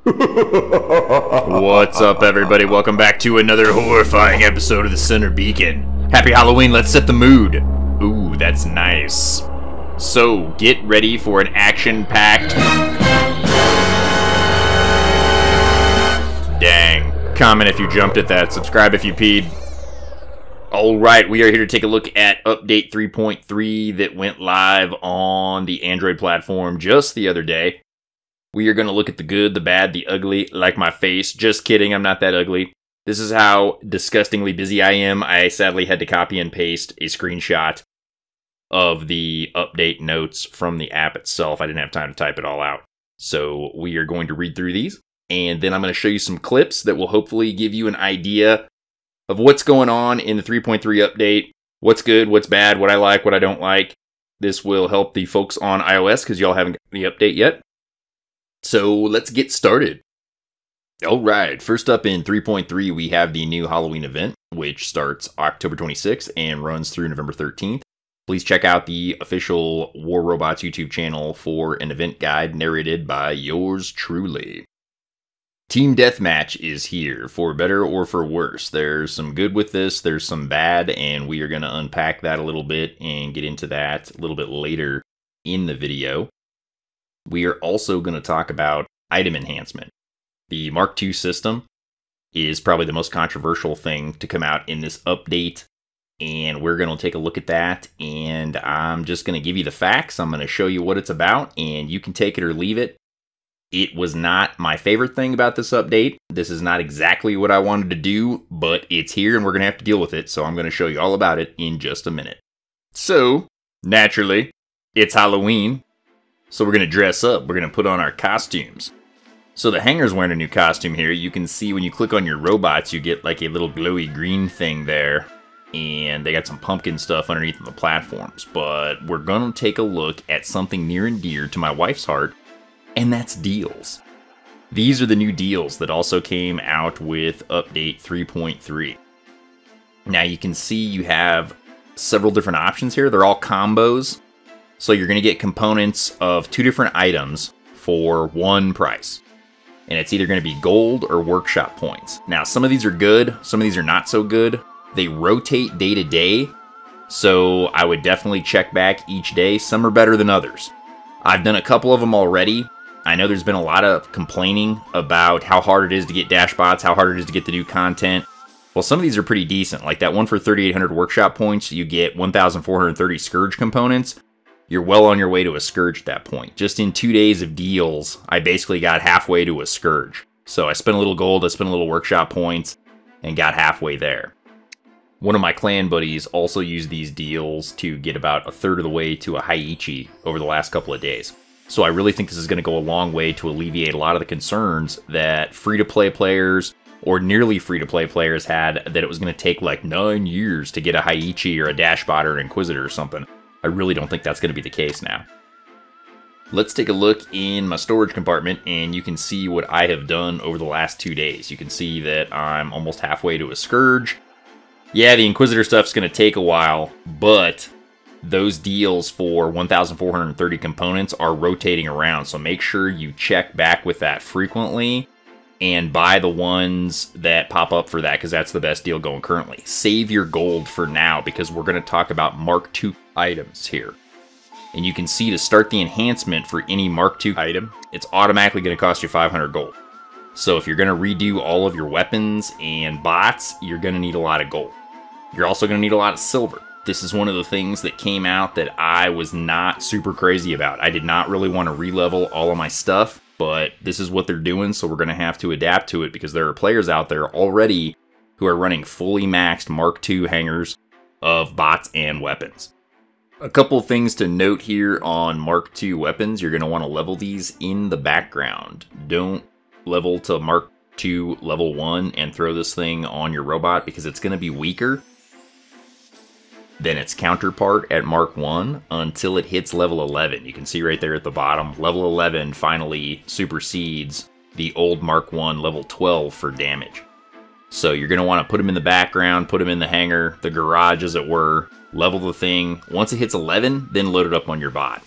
What's up, everybody? Welcome back to another horrifying episode of the Center Beacon. Happy Halloween, let's set the mood. Ooh, that's nice. So, get ready for an action-packed... Dang. Comment if you jumped at that, subscribe if you peed. Alright, we are here to take a look at Update 3.3 that went live on the Android platform just the other day. We are going to look at the good, the bad, the ugly, like my face. Just kidding, I'm not that ugly. This is how disgustingly busy I am. I sadly had to copy and paste a screenshot of the update notes from the app itself. I didn't have time to type it all out. So we are going to read through these, and then I'm going to show you some clips that will hopefully give you an idea of what's going on in the 3.3 update, what's good, what's bad, what I like, what I don't like. This will help the folks on iOS because y'all haven't got the update yet. So let's get started. Alright, first up in 3.3 we have the new Halloween event, which starts October 26th and runs through November 13th. Please check out the official War Robots YouTube channel for an event guide narrated by yours truly. Team Deathmatch is here, for better or for worse. There's some good with this, there's some bad, and we are going to unpack that a little bit and get into that a little bit later in the video. We are also going to talk about item enhancement. The Mark II system is probably the most controversial thing to come out in this update, and we're going to take a look at that, and I'm just going to give you the facts. I'm going to show you what it's about, and you can take it or leave it. It was not my favorite thing about this update. This is not exactly what I wanted to do, but it's here, and we're going to have to deal with it, so I'm going to show you all about it in just a minute. So, naturally, it's Halloween. So we're going to dress up, we're going to put on our costumes. So the hanger's wearing a new costume here. You can see when you click on your robots, you get like a little glowy green thing there. And they got some pumpkin stuff underneath the platforms. But we're going to take a look at something near and dear to my wife's heart, and that's deals. These are the new deals that also came out with Update 3.3. Now you can see you have several different options here. They're all combos. So you're going to get components of 2 different items for one price. And it's either going to be gold or workshop points. Now, some of these are good, some of these are not so good. They rotate day to day, so I would definitely check back each day. Some are better than others. I've done a couple of them already. I know there's been a lot of complaining about how hard it is to get dashbots, how hard it is to get the new content. Well, some of these are pretty decent. Like that one for 3,800 workshop points, you get 1,430 Scourge components. You're well on your way to a Scourge at that point. Just in 2 days of deals, I basically got halfway to a Scourge. So I spent a little gold, I spent a little workshop points, and got halfway there. One of my clan buddies also used these deals to get about 1/3 of the way to a Haiichi over the last couple of days. So I really think this is going to go a long way to alleviate a lot of the concerns that free-to-play players or nearly free-to-play players had, that it was going to take like 9 years to get a Haiichi or a Dashbot or an Inquisitor or something. I really don't think that's going to be the case now. Let's take a look in my storage compartment, and you can see what I have done over the last 2 days. You can see that I'm almost halfway to a Scourge. Yeah, the Inquisitor stuff's going to take a while, but those deals for 1,430 components are rotating around, so make sure you check back with that frequently and buy the ones that pop up for that, because that's the best deal going currently. Save your gold for now, because we're going to talk about Mark II items here. And you can see to start the enhancement for any Mark II item, it's automatically going to cost you 500 gold. So if you're going to redo all of your weapons and bots, you're going to need a lot of gold. You're also going to need a lot of silver. This is one of the things that came out that I was not super crazy about. I did not really want to re-level all of my stuff, but this is what they're doing, so we're going to have to adapt to it, because there are players out there already who are running fully maxed Mark II hangers of bots and weapons. A couple things to note here on Mark II weapons. You're going to want to level these in the background. Don't level to Mark II level 1 and throw this thing on your robot, because it's going to be weaker than its counterpart at Mark 1 until it hits level 11. You can see right there at the bottom, level 11 finally supersedes the old Mark 1 level 12 for damage. So you're going to want to put them in the background, put them in the hangar, the garage as it were, level the thing. Once it hits 11, then load it up on your bot.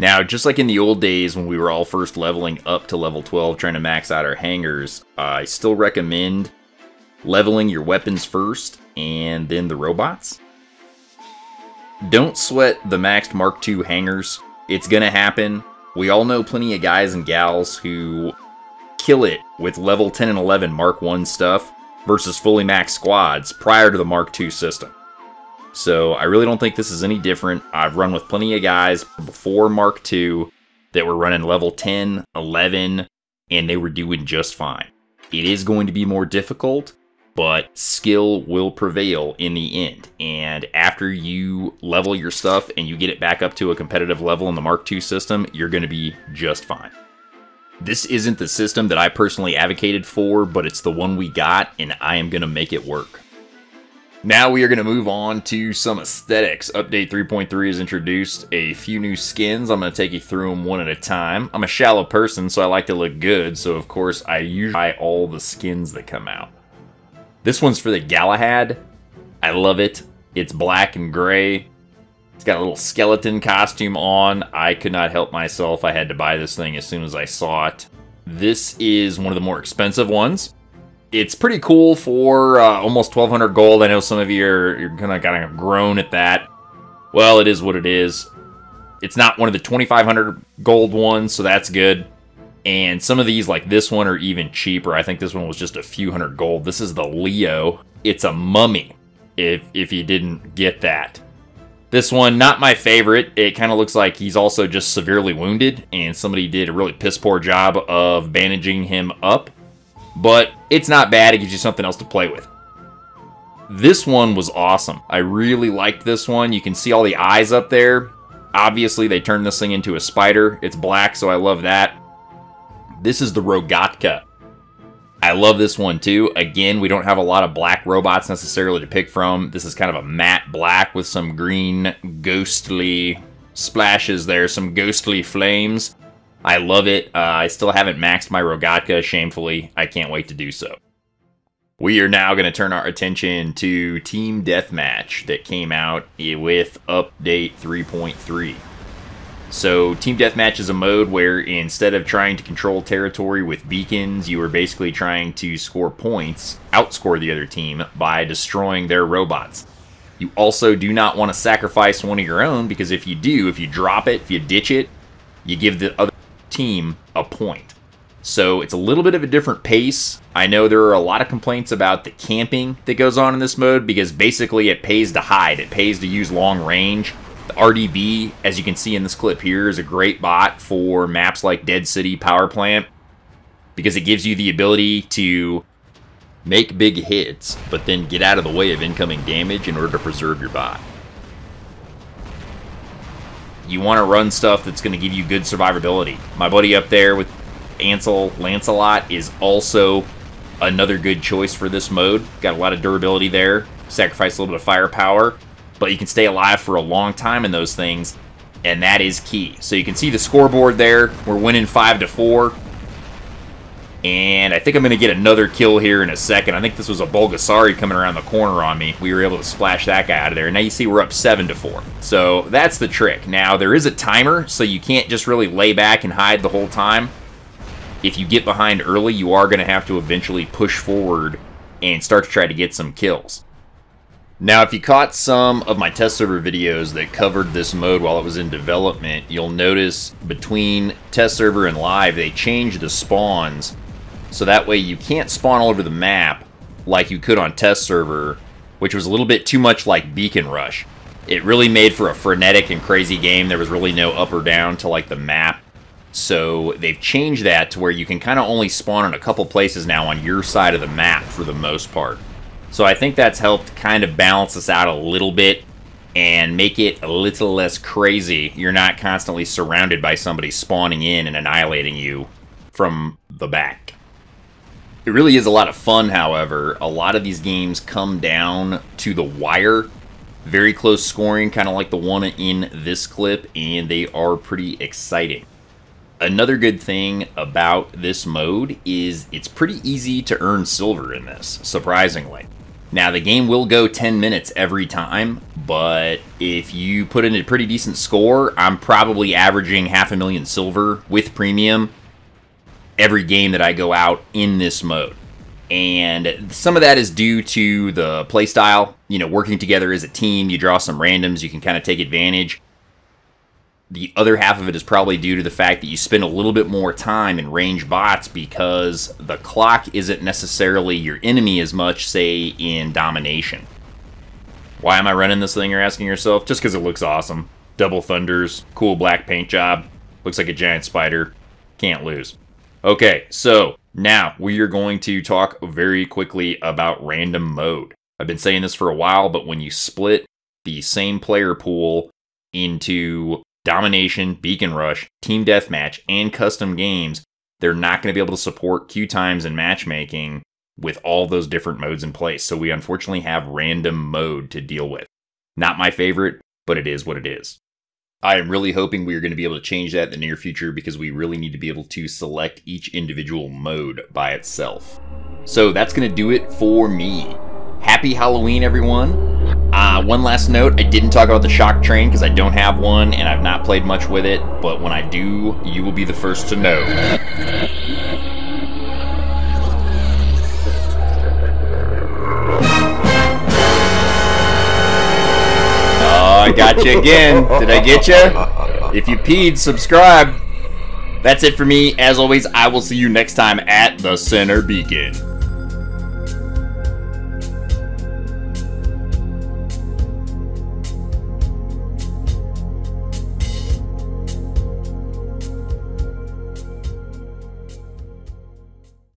Now, just like in the old days when we were all first leveling up to level 12 trying to max out our hangers, I still recommend leveling your weapons first and then the robots. Don't sweat the maxed Mark II hangers. It's gonna happen. We all know plenty of guys and gals who kill it with level 10 and 11 Mark I stuff versus fully maxed squads prior to the Mark II system. So I really don't think this is any different. I've run with plenty of guys before Mark II that were running level 10, 11, and they were doing just fine. It is going to be more difficult, but skill will prevail in the end. And after you level your stuff and you get it back up to a competitive level in the Mark II system, you're going to be just fine. This isn't the system that I personally advocated for, but it's the one we got, and I am going to make it work. Now we are going to move on to some aesthetics. Update 3.3 has introduced a few new skins. I'm going to take you through them one at a time. I'm a shallow person, so I like to look good, so of course I usually buy all the skins that come out. This one's for the Galahad. I love it. It's black and gray. It's got a little skeleton costume on. I could not help myself. I had to buy this thing as soon as I saw it. This is one of the more expensive ones. It's pretty cool for almost 1,200 gold. I know some of you are kind of groan at that. Well, it is what it is. It's not one of the 2,500 gold ones, so that's good. And some of these, like this one, are even cheaper. I think this one was just a few hundred gold. This is the Leo. It's a mummy, if you didn't get that. This one, not my favorite. It kind of looks like he's also just severely wounded, and somebody did a really piss-poor job of bandaging him up. But it's not bad. It gives you something else to play with. This one was awesome. I really liked this one. You can see all the eyes up there. Obviously, they turned this thing into a spider. It's black, so I love that. This is the Rogatka. I love this one too. Again, we don't have a lot of black robots necessarily to pick from. This is kind of a matte black with some green ghostly splashes there, some ghostly flames. I love it. I still haven't maxed my Rogatka, shamefully. I can't wait to do so. We are now going to turn our attention to Team Deathmatch that came out with Update 3.3. So, Team Deathmatch is a mode where instead of trying to control territory with beacons, you are basically trying to score points, outscore the other team, by destroying their robots. You also do not want to sacrifice one of your own, because if you do, if you drop it, if you ditch it, you give the other team a point. So it's a little bit of a different pace. I know there are a lot of complaints about the camping that goes on in this mode, because basically it pays to hide. It pays to use long range. The RDB, as you can see in this clip here, is a great bot for maps like Dead City Power Plant, because it gives you the ability to make big hits, but then get out of the way of incoming damage in order to preserve your bot. You want to run stuff that's going to give you good survivability. My buddy up there with Ansel Lancelot is also another good choice for this mode. Got a lot of durability there. Sacrifice a little bit of firepower, but you can stay alive for a long time in those things, and that is key. So you can see the scoreboard there. We're winning 5-4. And I think I'm going to get another kill here in a second. I think this was a Bulgasari coming around the corner on me. We were able to splash that guy out of there. Now you see we're up 7-4. So that's the trick. Now there is a timer, so you can't just really lay back and hide the whole time. If you get behind early, you are going to have to eventually push forward and start to try to get some kills. Now, if you caught some of my test server videos that covered this mode while it was in development, you'll notice between test server and live, they changed the spawns. So that way you can't spawn all over the map like you could on test server, which was a little bit too much like Beacon Rush. It really made for a frenetic and crazy game. There was really no up or down to like the map. So they've changed that to where you can kind of only spawn in a couple places now on your side of the map for the most part. So I think that's helped kind of balance us out a little bit and make it a little less crazy. You're not constantly surrounded by somebody spawning in and annihilating you from the back. It really is a lot of fun, however. A lot of these games come down to the wire. Very close scoring, kind of like the one in this clip, and they are pretty exciting. Another good thing about this mode is it's pretty easy to earn silver in this, surprisingly. Now, the game will go 10 minutes every time, but if you put in a pretty decent score, I'm probably averaging 500,000 silver with premium every game that I go out in this mode. And some of that is due to the playstyle. You know, working together as a team, you draw some randoms, you can kind of take advantage. The other half of it is probably due to the fact that you spend a little bit more time in range bots because the clock isn't necessarily your enemy as much, say, in domination. Why am I running this thing, you're asking yourself? Just because it looks awesome. Double thunders, cool black paint job, looks like a giant spider. Can't lose. Okay, so now we are going to talk very quickly about random mode. I've been saying this for a while, but when you split the same player pool into domination, beacon rush, team deathmatch, and custom games, they're not going to be able to support queue times and matchmaking with all those different modes in place. So we unfortunately have random mode to deal with. Not my favorite, but it is what it is. I am really hoping we are going to be able to change that in the near future because we really need to be able to select each individual mode by itself. So that's going to do it for me. Happy Halloween, everyone. One last note, I didn't talk about the shock train because I don't have one and I've not played much with it, but when I do, you will be the first to know. Oh, I got you again. Did I get you? If you peed, subscribe. That's it for me. As always, I will see you next time at the Center Beacon.